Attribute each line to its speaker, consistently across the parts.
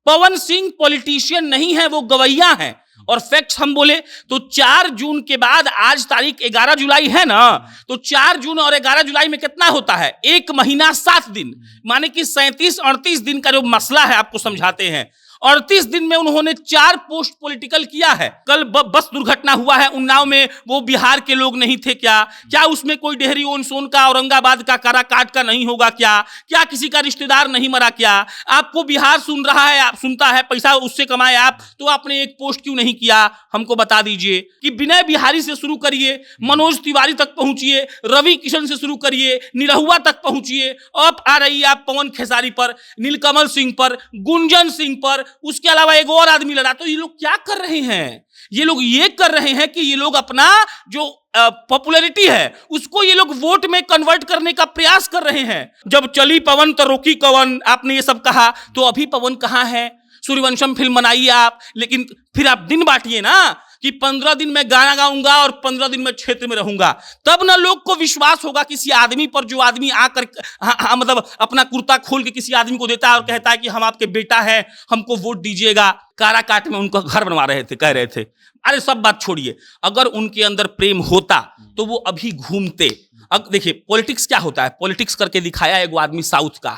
Speaker 1: Pawan Singh politician नहीं है, वो गवैया है। और फैक्ट्स हम बोले तो 4 जून के बाद आज तारीख 11 जुलाई है ना, तो 4 जून और 11 जुलाई में कितना होता है? 1 महीना 7 दिन, माने कि 37-38 दिन का जो मसला है आपको समझाते हैं। 38 दिन में उन्होंने 4 पोस्ट पॉलिटिकल किया है। कल बस दुर्घटना हुआ है उन्नाव में, वो बिहार के लोग नहीं थे क्या उसमें कोई डेहरी ओन सोन का, औरंगाबाद का, काराकाट का नहीं होगा क्या किसी का रिश्तेदार नहीं मरा क्या? आपको बिहार सुन रहा है, आप सुनता है, पैसा उससे कमाए आप, तो आपने एक पोस्ट क्यों नहीं किया? हमको बता दीजिए कि विनय बिहारी से शुरू करिए, मनोज तिवारी तक पहुंचिए, रवि किशन से शुरू करिए, निरहुआ तक पहुंचिए, अब आ रही है आप पवन खेसारी पर, नीलकमल सिंह पर, गुंजन सिंह पर, उसके अलावा एक और आदमी लड़ा। तो ये लोग क्या कर रहे हैं? ये लोग ये कर रहे हैं कि ये लोग अपना जो पॉपुलैरिटी है उसको ये लोग वोट में कन्वर्ट करने का प्रयास कर रहे हैं। जब चली पवन तो रोकी कवन, आपने ये सब कहा, तो अभी पवन कहां है? सूर्यवंशम फिल्म बनाइए आप, लेकिन फिर आप दिन बांटिए ना कि 15 दिन में गाना गाऊंगा और 15 दिन में क्षेत्र में रहूंगा, तब ना लोग को विश्वास होगा किसी आदमी पर, जो आदमी आकर मतलब अपना कुर्ता खोल के किसी आदमी को देता है और कहता है कि हम आपके बेटा हैं, हमको वोट दीजिएगा। काराकाट में उनका घर बनवा रहे थे, कह रहे थे। अरे सब बात छोड़िए, अगर उनके अंदर प्रेम होता तो वो अभी घूमते। अब देखिए पॉलिटिक्स क्या होता है, पॉलिटिक्स करके दिखाया एक आदमी साउथ का,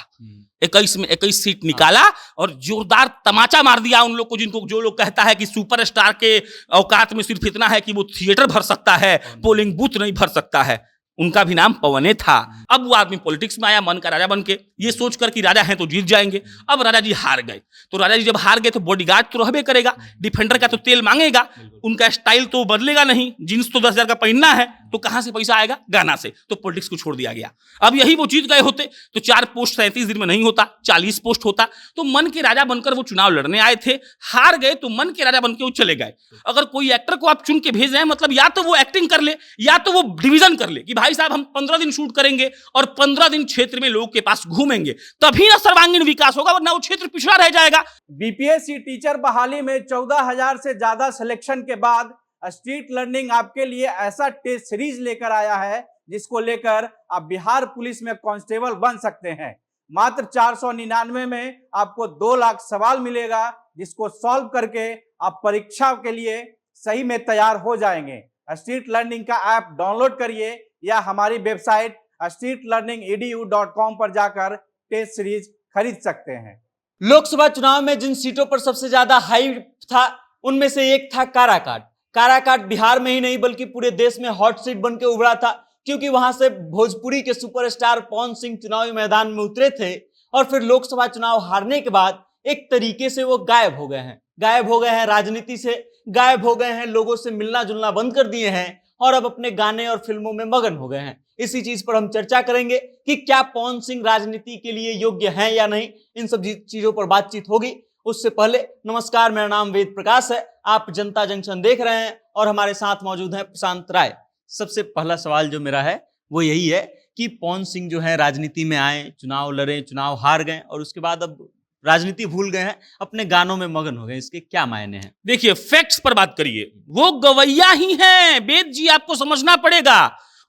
Speaker 1: 21 में 21 सीट निकाला और जोरदार तमाचा मार दिया उन लोग को, जिनको जो लोग कहता है कि सुपरस्टार के औकात में सिर्फ इतना है कि वो थिएटर भर सकता है, पोलिंग बूथ नहीं भर सकता है। उनका भी नाम पवने था। अब वो आदमी पॉलिटिक्स में आया मन का राजा बन के, ये सोचकर कि राजा हैं तो जीत जाएंगे। अब राजा जी हार गए, तो राजा जी जब हार गए तो बॉडीगार्ड तो रहबे करेगा, डिफेंडर का तो तेल मांगेगा, उनका स्टाइल तो बदलेगा नहीं, जींस तो 10,000 का पहनना है, तो कहां से पैसा आएगा? गाना से। तो पॉलिटिक्स को छोड़ दिया गया। अब यही वो जीत गए होते तो 4 पोस्ट 37 दिन में नहीं होता, 40 पोस्ट होता। तो मन के राजा बनकर वो चुनाव लड़ने आए थे, हार गए तो मन के राजा बनकर वो चले गए। अगर कोई एक्टर को आप चुन के भेज रहे हैं, मतलब या तो वो एक्टिंग कर ले या तो वो डिवीजन कर ले कि भाई साहब हम 15 दिन शूट करेंगे और 15 दिन क्षेत्र में लोगों के पास घूमेंगे, तभी ना सर्वांगीण विकास होगा, वरना वो क्षेत्र पिछड़ा रह जाएगा।
Speaker 2: बीपीएससी टीचर बहाली में 14,000 से ज्यादा सिलेक्शन के बाद स्ट्रीट लर्निंग आपके लिए ऐसा टेस्ट सीरीज लेकर आया है जिसको लेकर आप बिहार पुलिस में कांस्टेबल बन सकते हैं। मात्र 499 में आपको 2 लाख सवाल मिलेगा, जिसको सॉल्व करके आप परीक्षा के लिए सही में तैयार हो जाएंगे। स्ट्रीट लर्निंग का ऐप डाउनलोड करिए या हमारी वेबसाइट streetlearningedu.com पर जाकर टेस्ट सीरीज खरीद सकते हैं।
Speaker 3: लोकसभा चुनाव में जिन सीटों पर सबसे ज्यादा हाइप था उनमें से एक था काराकाट। काराकाट बिहार में ही नहीं बल्कि पूरे देश में हॉट सीट बन के उभरा था, क्योंकि वहां से भोजपुरी के सुपरस्टार पवन सिंह चुनावी मैदान में उतरे थे और फिर लोकसभा चुनाव हारने के बाद एक तरीके से वो गायब हो गए हैं राजनीति से, गायब हो गए हैं, लोगों से मिलना जुलना बंद कर दिए हैं और अब अपने गाने और फिल्मों में मगन हो गए हैं। इसी चीज पर हम चर्चा करेंगे कि क्या पवन सिंह राजनीति के लिए योग्य हैं या नहीं, इन सब चीजों पर बातचीत होगी। उससे पहले नमस्कार, मेरा नाम वेद प्रकाश है, आप जनता जंक्शन देख रहे हैं और हमारे साथ मौजूद हैं प्रशांत राय। सबसे पहला सवाल जो मेरा है वो यही है कि पवन सिंह जो है राजनीति में आए, चुनाव लड़े, चुनाव हार गए और उसके बाद अब राजनीति भूल गए हैं, अपने गानों में मगन हो गए, इसके क्या मायने हैं?
Speaker 1: देखिए फैक्ट्स पर बात करिए, वो गवैया ही हैं। वेद जी आपको समझना पड़ेगा,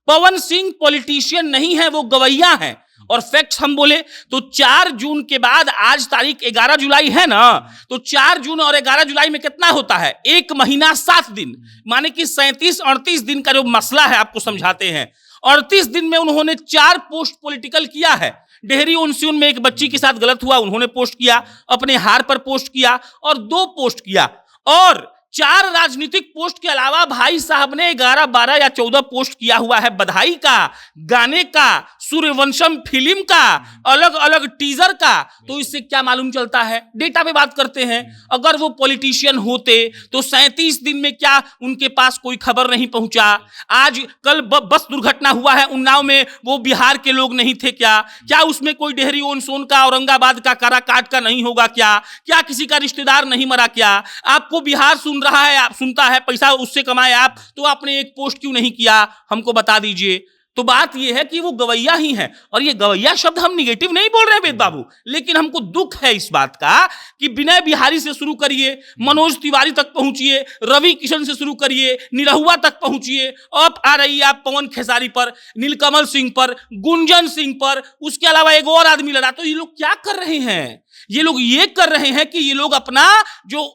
Speaker 1: पवन सिंह पॉलिटिशियन नहीं है, वो गवैया हैं। और फैक्ट्स हम बोले तो 4 जून के बाद आज तारीख 11 जुलाई है ना, तो 4 जून और 11 जुलाई में कितना होता है? 1 महीना 7 दिन, माने कि 37-38 दिन का जो मसला है आपको समझाते हैं। 38 दिन में उन्होंने 4 पोस्ट पॉलिटिकल किया है। डेहरी उनसून में एक बच्ची के साथ गलत हुआ, उन्होंने पोस्ट किया, अपने हार पर पोस्ट किया और 2 पोस्ट किया, और 4 राजनीतिक पोस्ट के अलावा भाई साहब ने 11, 12 या 14 पोस्ट किया हुआ है बधाई का, गाने का, सूर्यवंशम फिल्म का, अलग अलग टीजर का। तो इससे क्या मालूम चलता है? डेटा पे बात करते हैं। अगर वो पॉलिटिशियन होते तो 37 दिन में क्या उनके पास कोई खबर नहीं पहुंचा? आज कल बस दुर्घटना हुआ है उन्नाव में, वो बिहार के लोग नहीं थे क्या उसमें कोई डेहरी ओन सोन का, औरंगाबाद का, काराकाट का नहीं होगा क्या किसी का रिश्तेदार नहीं मरा क्या? आपको बिहार सुन रहा है, आप सुनता है, पैसा उससे कमाए आप, तो आपने एक पोस्ट क्यों नहीं किया? हमको बता दीजिए। तो बात यह है कि वो गवैया ही है, और ये गवैया शब्द हम निगेटिव नहीं बोल रहे हैं वेद बाबू, लेकिन हमको दुख है इस बात का कि विनय बिहारी से शुरू करिए, मनोज तिवारी तक पहुंचिए, रवि किशन से शुरू करिए, निरहुआ तक पहुंचिए, अब आ रही है आप पवन खेसारी पर, नीलकमल सिंह पर, गुंजन सिंह पर, उसके अलावा एक और आदमी लड़ा। तो ये लोग क्या कर रहे हैं? ये लोग ये कर रहे हैं कि ये लोग अपना जो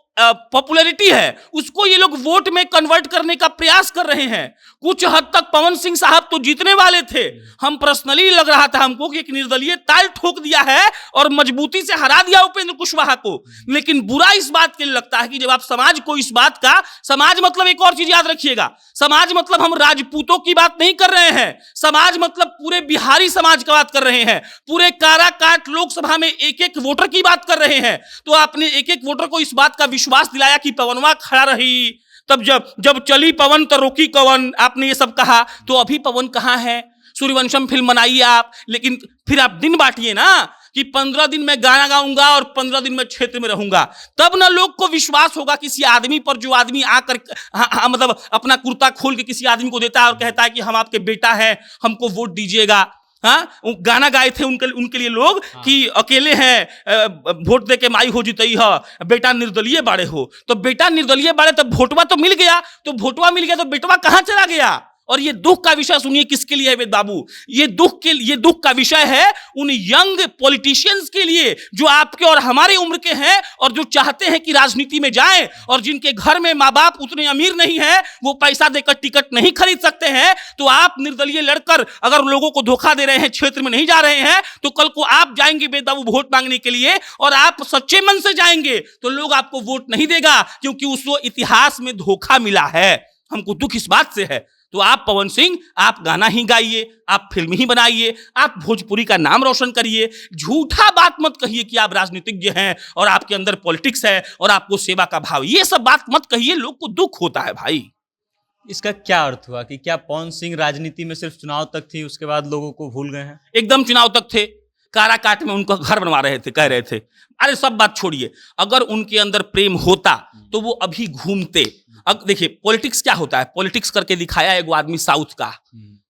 Speaker 1: पॉपुलैरिटी है उसको ये लोग वोट में कन्वर्ट करने का प्रयास कर रहे हैं। कुछ हद तक पवन सिंह साहब तो जीतने वाले थे, हम पर्सनली लग रहा था हमको कि एक निर्दलीय ताल ठोक दिया है और मजबूती से हरा दिया उपेंद्र कुशवाहा को। लेकिन बुरा इस बात के लिए लगता है कि जब आप समाज को इस बात का, समाज मतलब एक और चीज याद रखिएगा, समाज मतलब हम राजपूतों की बात नहीं कर रहे हैं, समाज मतलब पूरे बिहारी समाज की बात कर रहे हैं, पूरे काराकाट लोकसभा में एक एक वोटर की बात कर रहे हैं। तो आपने एक एक वोटर को इस बात का विश्वास दिलाया कि पवनवा खड़ा रही, तब जब चली पवन तो रोकी कवन, आपने ये सब कहा। तो अभी पवन कहां है? सूर्यवंशम फिल्म बनाइए आप, लेकिन फिर आप दिन बांटिए ना कि 15 दिन में गाना गाऊंगा और 15 दिन में क्षेत्र में रहूंगा, तब ना लोग को विश्वास होगा किसी आदमी पर, जो आदमी आकर मतलब अपना कुर्ता खोल के किसी आदमी को देता है और कहता है कि हम आपके बेटा हैं, हमको वोट दीजिएगा। हाँ, गाना गाए थे उनके लिए लोग कि अकेले हैं, वोट दे के माई हो जितई है, बेटा निर्दलीय बाड़े हो। तो बेटा निर्दलीय बाड़े, तो वोटवा तो मिल गया, तो वोटवा मिल गया तो बेटवा कहां चला गया? और ये दुख का विषय सुनिए किसके लिए है वेद बाबू, ये दुख का विषय है उन यंग पॉलिटिशियंस के लिए जो आपके और हमारे उम्र के हैं और जो चाहते हैं कि राजनीति में जाएं, और जिनके घर में माँ बाप उतने अमीर नहीं है, वो पैसा देकर टिकट नहीं खरीद सकते हैं। तो आप निर्दलीय लड़कर अगर लोगों को धोखा दे रहे हैं, क्षेत्र में नहीं जा रहे हैं, तो कल को आप जाएंगे वेद बाबू वोट मांगने के लिए और आप सच्चे मन से जाएंगे तो लोग आपको वोट नहीं देगा, क्योंकि उसको इतिहास में धोखा मिला है। हमको दुख इस बात से है। तो आप पवन सिंह, आप गाना ही गाइए, आप फिल्म ही बनाइए, आप भोजपुरी का नाम रोशन करिए, झूठा बात मत कहिए कि आप राजनीतिज्ञ हैं और आपके अंदर पॉलिटिक्स है और आपको सेवा का भाव, ये सब बात मत कहिए, लोग को दुख होता है भाई।
Speaker 3: इसका क्या अर्थ हुआ कि क्या पवन सिंह राजनीति में सिर्फ चुनाव तक थी, उसके बाद लोगों को भूल गए हैं?
Speaker 1: एकदम चुनाव तक थे, काराकाट में उनका घर बनवा रहे थे, कह रहे थे। अरे सब बात छोड़िए, अगर उनके अंदर प्रेम होता तो वो अभी घूमते। अब देखिए पॉलिटिक्स क्या होता है, पॉलिटिक्स करके दिखाया एक आदमी साउथ का,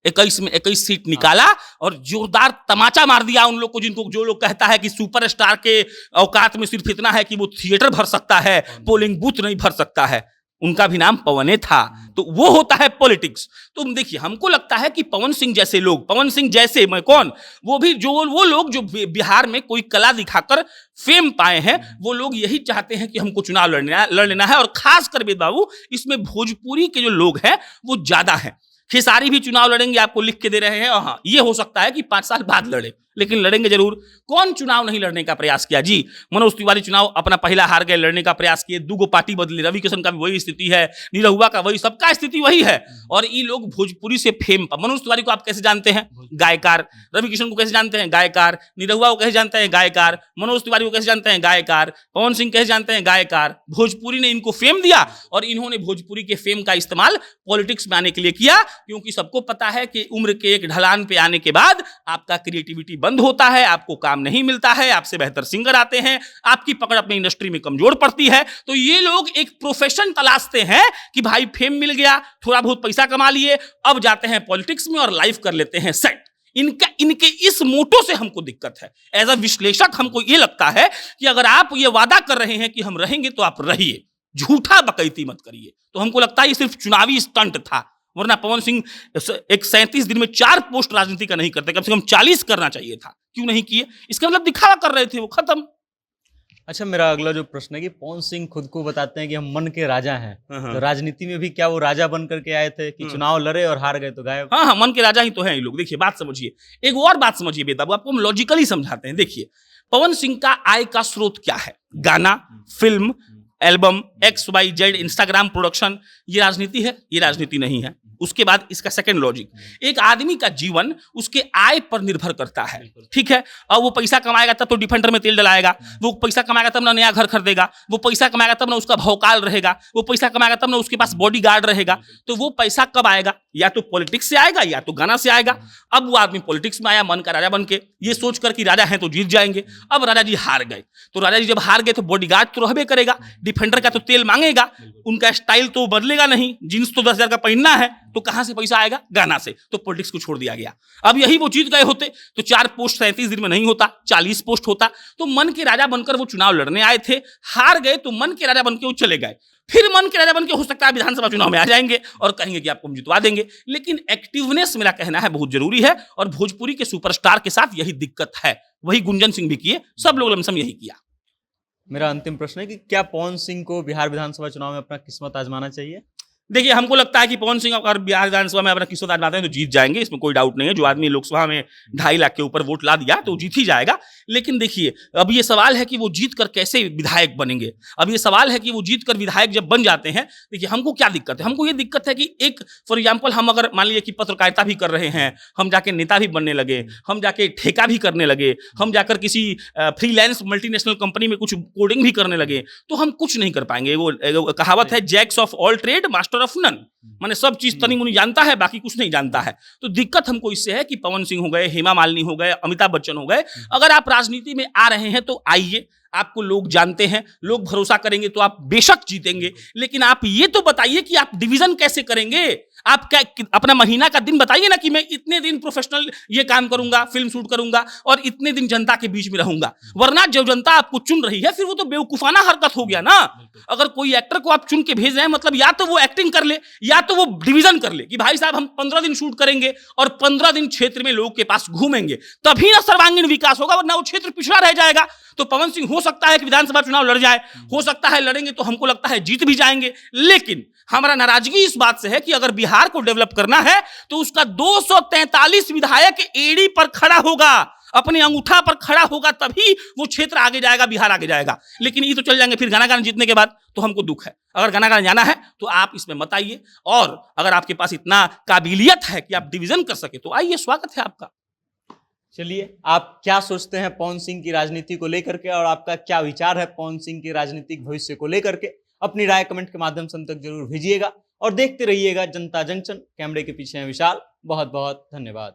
Speaker 1: 21 में 21 सीट निकाला और जोरदार तमाचा मार दिया उन लोग को, जिनको जो लोग कहता है कि सुपरस्टार के औकात में सिर्फ इतना है कि वो थिएटर भर सकता है, पोलिंग बूथ नहीं भर सकता है। उनका भी नाम पवने था। तो वो होता है पॉलिटिक्स। तो देखिए हमको लगता है कि पवन सिंह जैसे लोग, पवन सिंह जैसे मैं कौन, वो भी जो वो लोग जो बिहार में कोई कला दिखाकर फेम पाए हैं, वो लोग यही चाहते हैं कि हमको चुनाव लड़ लेना है। और खासकर वेद बाबू इसमें भोजपुरी के जो लोग हैं वो ज्यादा हैं। खेसारी भी चुनाव लड़ेंगे, आपको लिख के दे रहे हैं, और हाँ ये हो सकता है कि 5 साल बाद लड़े, लेकिन लड़ेंगे जरूर। कौन चुनाव नहीं लड़ने का प्रयास किया जी? मनोज तिवारी चुनाव अपना पहला हार गए, लड़ने का प्रयास किए, 2 पार्टी बदली, रवि किशन का भी वही स्थिति है, निरहुआ का वही, सबका स्थिति वही है। और ये लोग भोजपुरी से फेम, मनोज तिवारी को आप कैसे जानते हैं? गायकार। रवि किशन को कैसे जानते हैं? गायकार। निरहुआ को कैसे जानते हैं? गायकार। मनोज तिवारी को कैसे जानते हैं? गायकार। पवन सिंह कैसे जानते हैं? गायकार। भोजपुरी ने इनको फेम दिया और इन्होंने भोजपुरी के फेम का इस्तेमाल पॉलिटिक्स में आने के लिए किया, क्योंकि सबको पता है कि उम्र के एक ढलान पे आने के बाद आपका क्रिएटिविटी बंद होता है, आपको काम नहीं मिलता है, आपसे बेहतर सिंगर आते हैं, आपकी पकड़ अपनी इंडस्ट्री में कमजोर पड़ती है। तो ये लोग एक प्रोफेशन तलाशते हैं कि भाई फेम मिल गया, थोड़ा बहुत पैसा कमा लिए, अब जाते हैं पॉलिटिक्स में और लाइफ कर लेते हैं सेट। इनके इस मोटो से हमको दिक्कत है। एज अ विश्लेषक हमको ये लगता है कि अगर आप ये वादा कर रहे हैं कि हम रहेंगे तो आप रहिए, झूठा बकैती मत करिए। तो हमको लगता है ये सिर्फ चुनावी स्टंट था, वरना पवन सिंह एक 37 दिन में 4 पोस्ट राजनीति का नहीं करते, कम से कम 40 करना चाहिए था। क्यों नहीं किए? इसका मतलब दिखावा कर रहे थे वो, खत्म।
Speaker 3: अच्छा, मेरा अगला जो प्रश्न है कि पवन सिंह खुद को बताते हैं कि हम मन के राजा हैं, तो राजनीति में भी क्या वो राजा बन करके आए थे कि चुनाव लड़े और हार गए तो गायब?
Speaker 1: हाँ, मन के राजा ही तो हैं ये लोग। देखिए बात समझिए, एक और बात समझिए बेटा, आपको हम लॉजिकली समझाते हैं। देखिए पवन सिंह का आय का स्रोत क्या है? गाना, film, album, XYZ, Instagram production. ये राजनीति है? ये राजनीति नहीं है। उसके बाद इसका सेकंड लॉजिक, एक आदमी का जीवन उसके आय पर निर्भर करता है, ठीक है? और वो पैसा कमाएगा तब तो डिफेंडर में तेल डलाएगा, वो पैसा कमाएगा तब ना नया घर खरीदेगा, वो पैसा कमाएगा तब ना उसका भौकाल रहेगा, वो पैसा कमाएगा तब ना उसके पास बॉडीगार्ड रहेगा। तो वो पैसा कब आएगा? या तो पॉलिटिक्स से आएगा या तो गाना से आएगा। अब वो आदमी पॉलिटिक्स में आया मन का राजा बन के, ये सोचकर कि राजा है तो जीत जाएंगे। अब राजा जी हार गए, तो राजा जी जब हार गए तो बॉडीगार्ड तो रहबे करेगा, डिफेंडर का तो तेल मांगेगा, उनका स्टाइल तो बदलेगा नहीं, जींस तो 10,000 का पहनना है, तो कहां से पैसा आएगा? गाना से। तो पॉलिटिक्स को छोड़ दिया गया। अब यही वो जीत गए होते तो 4 पोस्ट 37 दिन में नहीं होता, 40 पोस्ट होता। तो मन के राजा बनकर वो चुनाव लड़ने आए थे, हार गए तो मन के राजा बनकर वो चले गए। फिर मन के राजा बनकर हो सकता है विधानसभा चुनाव में आ जाएंगे और कहेंगे कि आपको हम जितवा देंगे। लेकिन एक्टिवनेस मेरा कहना है बहुत जरूरी है, और भोजपुरी के सुपरस्टार के साथ यही दिक्कत है। वही गुंजन सिंह भी किए, सब लोग लमसम यही किया।
Speaker 3: मेरा अंतिम प्रश्न है कि क्या पवन सिंह को बिहार विधानसभा चुनाव में अपना किस्मत आजमाना चाहिए?
Speaker 1: देखिए, हमको लगता है कि पवन सिंह अगर बिहार विधानसभा में अपना किस्मत आजमाते हैं तो जीत जाएंगे, इसमें कोई डाउट नहीं है। जो आदमी लोकसभा में 2.5 लाख के ऊपर वोट ला दिया तो जीत ही जाएगा। लेकिन देखिए, अब ये सवाल है कि वो जीत कर कैसे विधायक बनेंगे। अब ये सवाल है कि वो जीत कर विधायक जब बन जाते हैं, देखिए हमको क्या दिक्कत है, हमको ये दिक्कत है कि एक फॉर एग्जाम्पल हम अगर मान लीजिए कि पत्रकारिता भी कर रहे हैं, हम जाके नेता भी बनने लगे, हम जाके ठेका भी करने लगे, हम जाकर किसी फ्रीलांस मल्टीनेशनल कंपनी में कुछ कोडिंग भी करने लगे, तो हम कुछ नहीं कर पाएंगे। वो कहावत है, jacks of all trade master of none, माने सब चीज तनी मुनी जानता है, बाकी कुछ नहीं जानता है। तो दिक्कत हमको इससे है कि पवन सिंह हो गए, हेमा मालिनी हो गए, अमिताभ बच्चन हो गए, अगर आप राजनीति में आ रहे हैं तो आइए, आपको लोग जानते हैं, लोग भरोसा करेंगे तो आप बेशक जीतेंगे। लेकिन आप ये तो बताइए कि आप डिवीजन कैसे करेंगे। आप क्या अपना महीना का दिन बताइए ना कि मैं इतने दिन प्रोफेशनल ये काम करूंगा, फिल्म शूट करूंगा और इतने दिन जनता के बीच में रहूंगा। वरना जो जनता आपको चुन रही है फिर वो तो बेवकूफाना हरकत हो गया ना। अगर कोई एक्टर को आप चुन के भेज रहे हैं, मतलब या तो वो एक्टिंग कर ले या तो वो डिवीजन कर ले कि भाई साहब हम 15 दिन शूट करेंगे और 15 दिन क्षेत्र में लोगों के पास घूमेंगे, तभी ना सर्वांगीण विकास होगा, वरना वो क्षेत्र पिछड़ा रह जाएगा। तो पवन सिंह हो सकता है कि विधानसभा चुनाव लड़ जाए, हो सकता है लड़ेंगे तो हमको लगता है जीत भी जाएंगे। लेकिन हमारा नाराजगी इस बात से है कि अगर बिहार को डेवलप करना है तो उसका 243 विधायक एड़ी पर खड़ा होगा, अपने अंगूठा पर खड़ा होगा, तभी वो क्षेत्र आगे जाएगा, बिहार आगे जाएगा। लेकिन ये तो चल जाएंगे फिर गाना जीतने के बाद, तो हमको दुख है। अगर गाना जाना है तो आप इसमें मत आइए, और अगर आपके पास इतना काबिलियत है कि आप डिवीजन कर सके तो आइए, स्वागत है आपका।
Speaker 3: चलिए, आप क्या सोचते हैं पवन सिंह की राजनीति को लेकर के, और आपका क्या विचार है पवन सिंह के राजनीतिक भविष्य को लेकर के? अपनी राय कमेंट के माध्यम से हम तक जरूर भेजिएगा और देखते रहिएगा जनता जंक्शन। कैमरे के पीछे हैं विशाल। बहुत बहुत धन्यवाद।